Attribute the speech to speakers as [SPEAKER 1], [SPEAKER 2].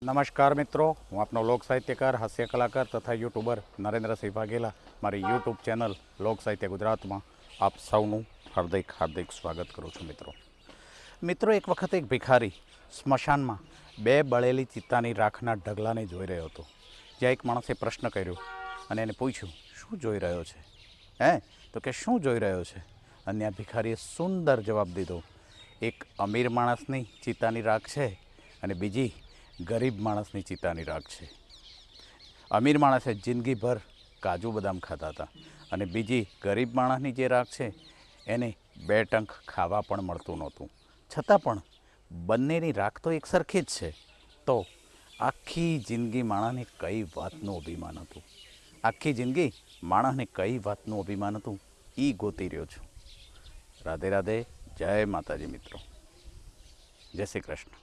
[SPEAKER 1] નમસ્કાર મિત્રો, હું આપનો લોક સાહિત્યકાર, હાસ્ય કલાકાર તથા યુટ્યુબર નરેન્દ્રસિંહ વાઘેલા મારી યુટ્યુબ ચેનલ લોક સાહિત્ય ગુજરાતમાં આપ સૌનું હાર્દિક સ્વાગત કરું છું. મિત્રો એક વખત એક ભિખારી સ્મશાનમાં બે બળેલી ચિત્તાની રાખના ઢગલાને જોઈ રહ્યો હતો. જ્યાં એક માણસે પ્રશ્ન કર્યો અને એને પૂછ્યું, શું જોઈ રહ્યો છે? તો કે શું જોઈ રહ્યો છે? અને આ ભિખારીએ સુંદર જવાબ દીધો, એક અમીર માણસની ચિત્તાની રાખ છે અને બીજી ગરીબ માણસની ચિત્તાની રાખ છે. અમીર માણસે જિંદગીભર કાજુ બદામ ખાતા હતા અને બીજી ગરીબ માણસની જે રાખ છે એને 2 ટંક ખાવા પણ મળતું નહોતું. છતાં પણ બંનેની રાખ તો એક સરખી જ છે. તો આખી જિંદગી માણસને કઈ વાતનું અભિમાન હતું? આખી જિંદગી માણસને કઈ વાતનું અભિમાન હતું એ ગોતી રહ્યો છું. રાધે રાધે, જય માતાજી મિત્રો, જય શ્રી કૃષ્ણ.